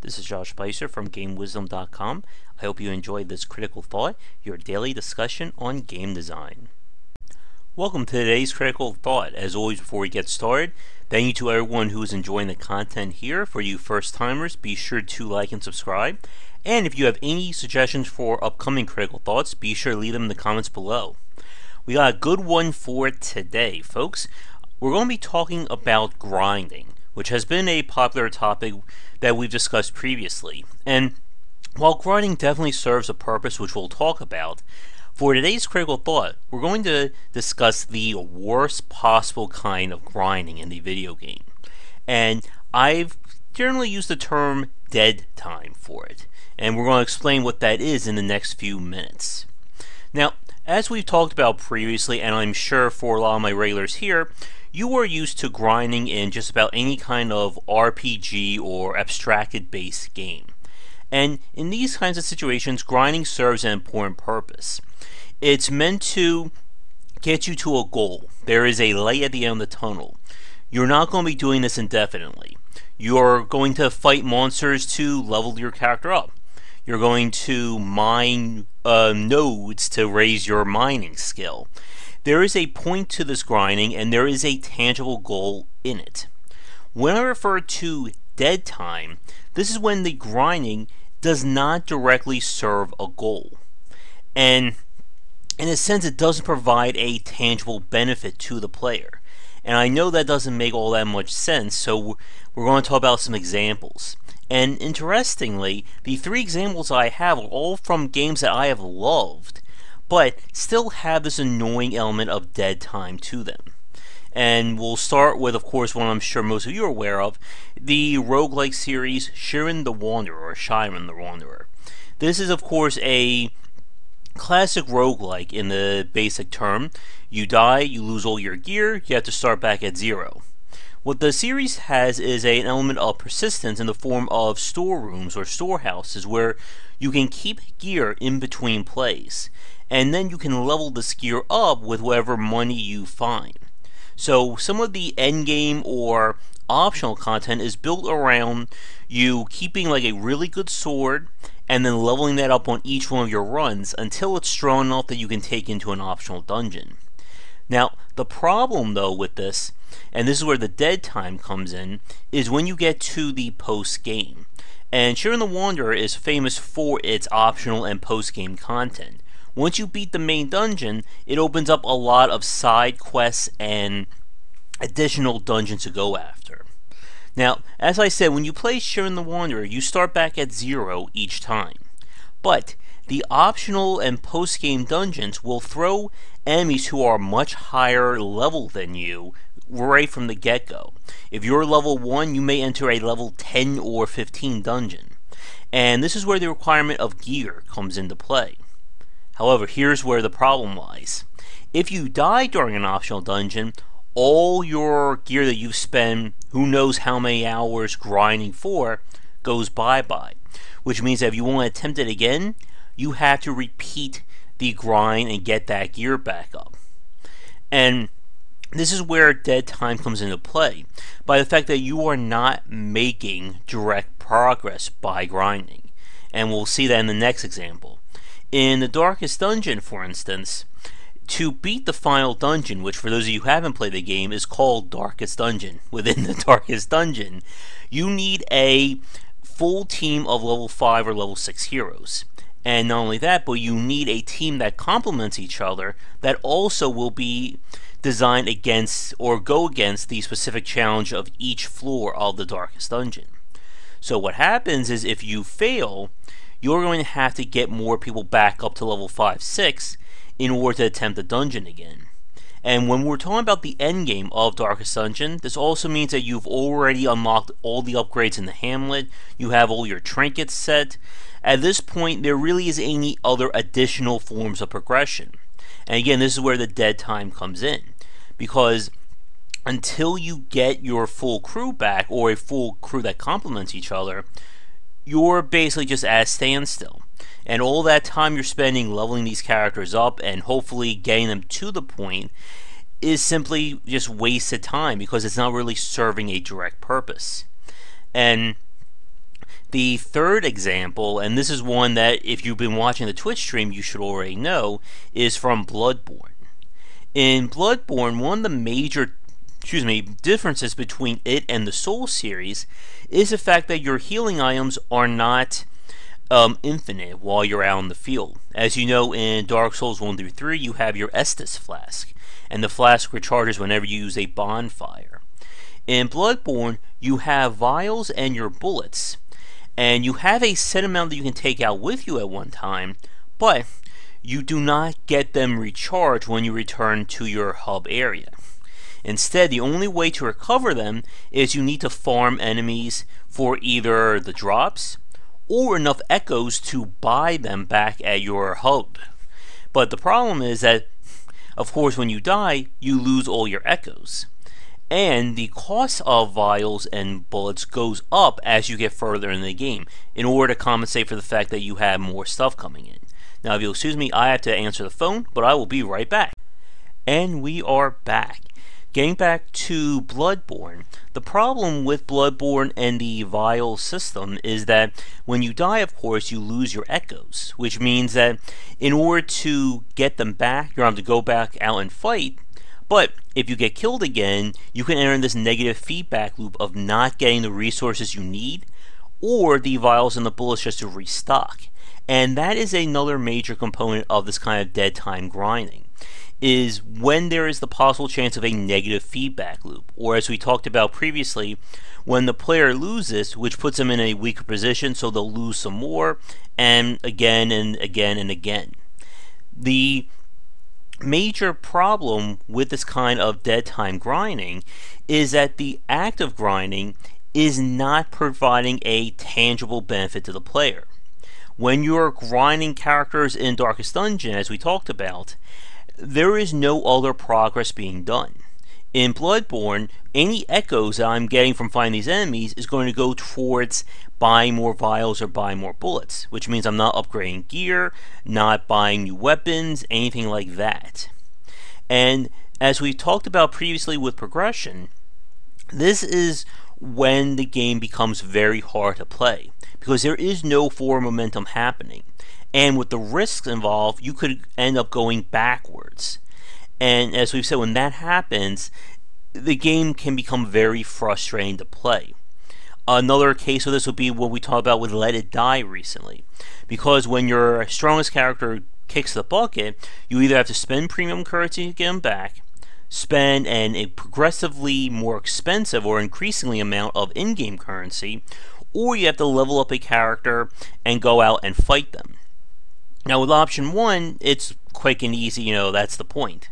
This is Josh Bycer from GameWisdom.com. I hope you enjoyed this Critical Thought, your daily discussion on game design. Welcome to today's Critical Thought. As always, before we get started, thank you to everyone who is enjoying the content here. For you first-timers, be sure to like and subscribe. And if you have any suggestions for upcoming Critical Thoughts, be sure to leave them in the comments below. We got a good one for today, folks. We're going to be talking about grinding, which has been a popular topic that we've discussed previously. And while grinding definitely serves a purpose, which we'll talk about, for today's Critical Thought, we're going to discuss the worst possible kind of grinding in the video game. And I've generally used the term dead time for it. And we're going to explain what that is in the next few minutes. Now, as we've talked about previously, and I'm sure for a lot of my regulars here, you are used to grinding in just about any kind of RPG or abstracted-based game. And in these kinds of situations, grinding serves an important purpose. It's meant to get you to a goal. There is a light at the end of the tunnel. You're not going to be doing this indefinitely. You're going to fight monsters to level your character up. You're going to mine nodes to raise your mining skill. There is a point to this grinding, and there is a tangible goal in it. When I refer to dead time, this is when the grinding does not directly serve a goal. And in a sense, it doesn't provide a tangible benefit to the player. And I know that doesn't make all that much sense, so we're going to talk about some examples. And interestingly, the three examples I have are all from games that I have loved, but still have this annoying element of dead time to them. And we'll start with, of course, one I'm sure most of you are aware of, the roguelike series Shiren the Wanderer, or Shiren the Wanderer. This is, of course, a classic roguelike in the basic term. You die, you lose all your gear, you have to start back at zero. What the series has is an element of persistence in the form of storerooms or storehouses where you can keep gear in between plays, and then you can level this gear up with whatever money you find. So some of the endgame or optional content is built around you keeping like a really good sword and then leveling that up on each one of your runs until it's strong enough that you can take into an optional dungeon. Now, the problem though with this, and this is where the dead time comes in, is when you get to the post-game. And Shiren the Wanderer is famous for its optional and post-game content. Once you beat the main dungeon, it opens up a lot of side quests and additional dungeons to go after. Now, as I said, when you play Shiren the Wanderer, you start back at zero each time. But the optional and post-game dungeons will throw enemies who are much higher level than you right from the get-go. If you're level 1, you may enter a level 10 or 15 dungeon. And this is where the requirement of gear comes into play. However, here's where the problem lies. If you die during an optional dungeon, all your gear that you've spent who knows how many hours grinding for goes bye-bye. Which means that if you want to attempt it again, you have to repeat the grind and get that gear back up. And this is where dead time comes into play, by the fact that you are not making direct progress by grinding. And we'll see that in the next example. In the Darkest Dungeon, for instance, to beat the final dungeon, which for those of you who haven't played the game is called Darkest Dungeon, within the Darkest Dungeon, you need a full team of level 5 or level 6 heroes. And not only that, but you need a team that complements each other that also will be designed against or go against the specific challenge of each floor of the Darkest Dungeon. So what happens is if you fail, you're going to have to get more people back up to level 5, 6 in order to attempt the dungeon again. And when we're talking about the endgame of Darkest Dungeon, this also means that you've already unlocked all the upgrades in the hamlet, you have all your trinkets set. At this point, there really isn't any other additional forms of progression. And again, this is where the dead time comes in. Because until you get your full crew back, or a full crew that complements each other, you're basically just at a standstill. And all that time you're spending leveling these characters up and hopefully getting them to the point is simply just wasted time because it's not really serving a direct purpose. And The third example, and this is one that if you've been watching the Twitch stream you should already know, is from Bloodborne. In Bloodborne, one of the major differences between it and the Soul series is the fact that your healing items are not infinite while you're out in the field. As you know, in Dark Souls 1 through 3, you have your Estus flask, and the flask recharges whenever you use a bonfire. In Bloodborne, you have vials and your bullets, and you have a set amount that you can take out with you at one time, but you do not get them recharged when you return to your hub area. Instead, the only way to recover them is you need to farm enemies for either the drops or enough echoes to buy them back at your hub. But the problem is that, of course, when you die, you lose all your echoes. And the cost of vials and bullets goes up as you get further in the game in order to compensate for the fact that you have more stuff coming in. Now, if you'll excuse me, I have to answer the phone, but I will be right back. And we are back. Getting back to Bloodborne, the problem with Bloodborne and the vial system is that when you die, of course, you lose your echoes, which means that in order to get them back, you're going to have to go back out and fight. But if you get killed again, you can enter in this negative feedback loop of not getting the resources you need, or the vials and the bullets just to restock. And that is another major component of this kind of dead time grinding, is when there is the possible chance of a negative feedback loop, or as we talked about previously, when the player loses, which puts them in a weaker position, so they'll lose some more, and again and again and again. The major problem with this kind of dead time grinding is that the act of grinding is not providing a tangible benefit to the player. When you're grinding characters in Darkest Dungeon, as we talked about, there is no other progress being done. In Bloodborne, any echoes that I'm getting from finding these enemies is going to go towards buying more vials or buying more bullets, which means I'm not upgrading gear, not buying new weapons, anything like that. And as we talked about previously with progression, this is when the game becomes very hard to play, because there is no forward momentum happening. And with the risks involved, you could end up going backwards. And as we've said, when that happens, the game can become very frustrating to play. Another case of this would be what we talked about with Let It Die recently. Because when your strongest character kicks the bucket, you either have to spend premium currency to get them back, spend a progressively more expensive or increasingly amount of in-game currency, or you have to level up a character and go out and fight them. Now with option 1, it's quick and easy, that's the point.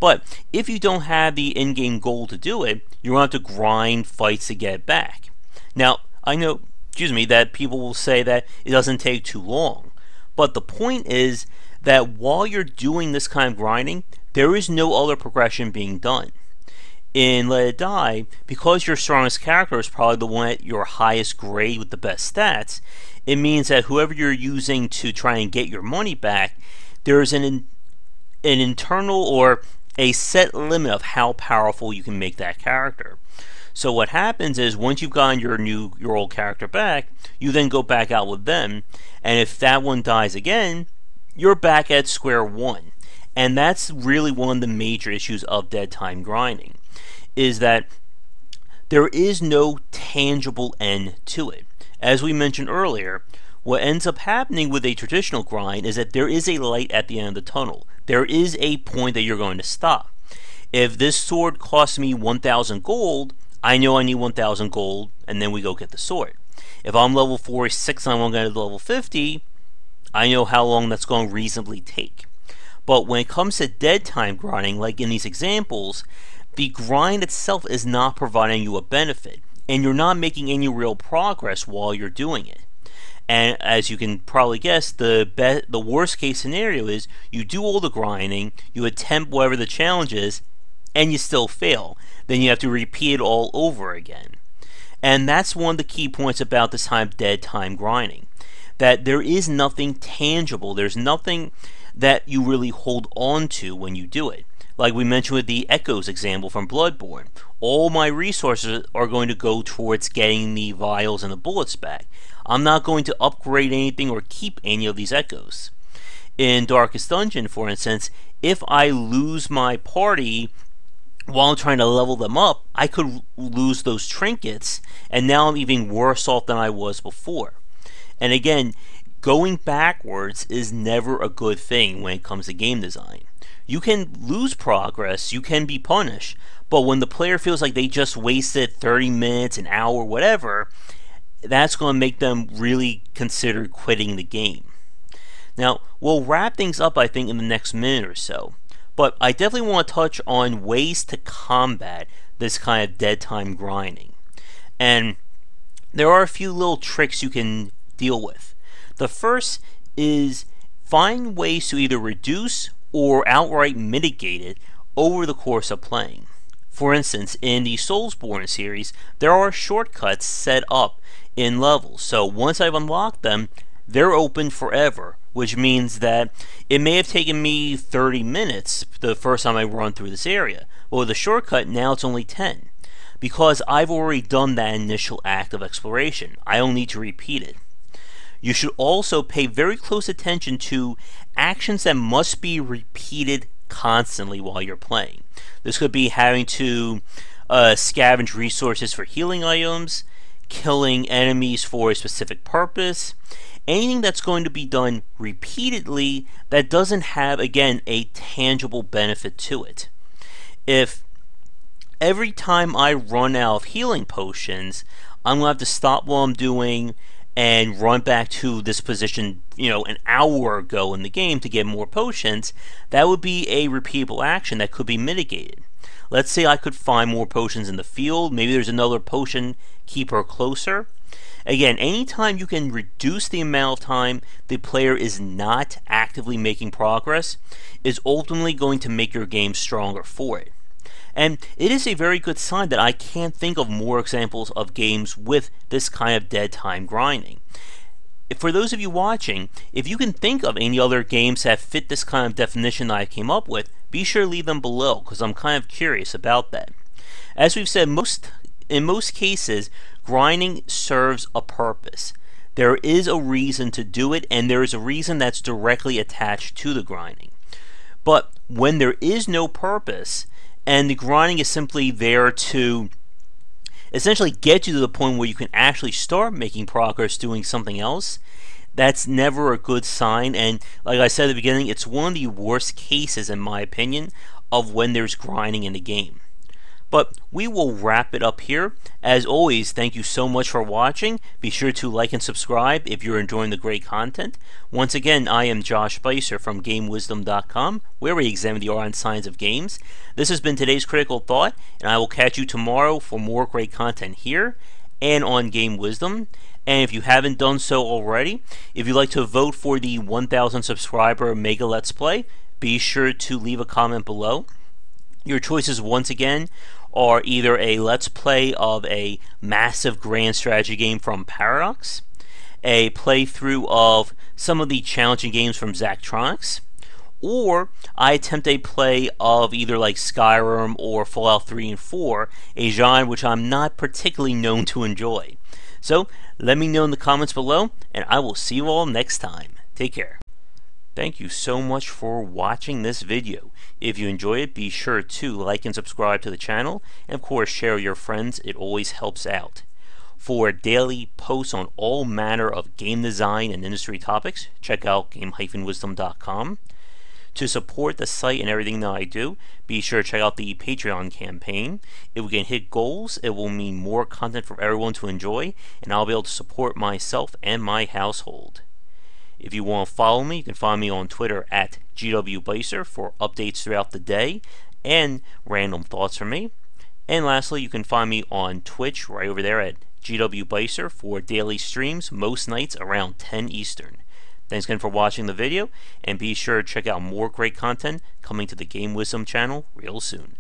But if you don't have the in-game goal to do it, you're going to have to grind fights to get it back. Now, I know, that people will say that it doesn't take too long. But the point is that while you're doing this kind of grinding, there is no other progression being done. In Let It Die, because your strongest character is probably the one at your highest grade with the best stats, it means that whoever you're using to try and get your money back, there's an internal or a set limit of how powerful you can make that character. So what happens is once you've gotten your old character back, you then go back out with them, and if that one dies again, you're back at square one. And that's really one of the major issues of dead time grinding, is that there is no tangible end to it. As we mentioned earlier, what ends up happening with a traditional grind is that there is a light at the end of the tunnel. There is a point that you're going to stop. If this sword costs me 1,000 gold, I know I need 1,000 gold, and then we go get the sword. If I'm level 46 and I'm going to level 50, I know how long that's going to reasonably take. But when it comes to dead time grinding, like in these examples, the grind itself is not providing you a benefit, and you're not making any real progress while you're doing it. And as you can probably guess, the worst case scenario is you do all the grinding, you attempt whatever the challenge is, and you still fail. Then you have to repeat it all over again. And that's one of the key points about this time dead time grinding, that there is nothing tangible, there's nothing that you really hold on to when you do it. Like we mentioned with the Echoes example from Bloodborne, all my resources are going to go towards getting the vials and the bullets back. I'm not going to upgrade anything or keep any of these echoes. In Darkest Dungeon, for instance, if I lose my party while I'm trying to level them up, I could lose those trinkets, and now I'm even worse off than I was before. And again, going backwards is never a good thing when it comes to game design. You can lose progress, you can be punished, but when the player feels like they just wasted 30 minutes, an hour, whatever, that's going to make them really consider quitting the game. Now, we'll wrap things up, I think, in the next minute or so, but I definitely want to touch on ways to combat this kind of dead time grinding. And there are a few little tricks you can deal with. The first is find ways to either reduce or outright mitigate it over the course of playing. For instance, in the Soulsborne series, there are shortcuts set up in levels, so once I've unlocked them, they're open forever, which means that it may have taken me 30 minutes the first time I run through this area. Well, with the shortcut, now it's only 10, because I've already done that initial act of exploration. I don't need to repeat it. You should also pay very close attention to actions that must be repeated constantly while you're playing. This could be having to scavenge resources for healing items, killing enemies for a specific purpose, anything that's going to be done repeatedly that doesn't have, again, a tangible benefit to it. If every time I run out of healing potions, I'm going to have to stop what I'm doing and run back to this position, an hour ago in the game to get more potions, that would be a repeatable action that could be mitigated. Let's say I could find more potions in the field, maybe there's another potion keeper closer. Again, anytime you can reduce the amount of time the player is not actively making progress is ultimately going to make your game stronger for it. And it is a very good sign that I can't think of more examples of games with this kind of dead time grinding. For those of you watching, if you can think of any other games that fit this kind of definition that I came up with, be sure to leave them below, because I'm kind of curious about that. As we've said, in most cases, grinding serves a purpose. There is a reason to do it, and there is a reason that's directly attached to the grinding. But when there is no purpose, and the grinding is simply there to essentially get you to the point where you can actually start making progress doing something else, that's never a good sign. And like I said at the beginning, it's one of the worst cases, in my opinion, of when there's grinding in the game. But we will wrap it up here. As always, thank you so much for watching. Be sure to like and subscribe if you're enjoying the great content. Once again, I am Josh Bycer from GameWisdom.com, where we examine the art and science of games. This has been today's Critical Thought, and I will catch you tomorrow for more great content here and on Game Wisdom. And if you haven't done so already, if you'd like to vote for the 1,000 subscriber Mega Let's Play, be sure to leave a comment below. Your choices, once again, are either a Let's Play of a massive grand strategy game from Paradox, a playthrough of some of the challenging games from Zachtronics, or I attempt a play of either like Skyrim or Fallout 3 and 4, a genre which I'm not particularly known to enjoy. So, let me know in the comments below, and I will see you all next time. Take care. Thank you so much for watching this video. If you enjoy it, be sure to like and subscribe to the channel, and of course share with your friends. It always helps out. For daily posts on all manner of game design and industry topics, check out game-wisdom.com. To support the site and everything that I do, be sure to check out the Patreon campaign. If we can hit goals, it will mean more content for everyone to enjoy, and I'll be able to support myself and my household. If you want to follow me, you can find me on Twitter at GWBycer for updates throughout the day and random thoughts from me. And lastly, you can find me on Twitch right over there at GWBycer for daily streams most nights around 10 Eastern. Thanks again for watching the video, and be sure to check out more great content coming to the Game Wisdom channel real soon.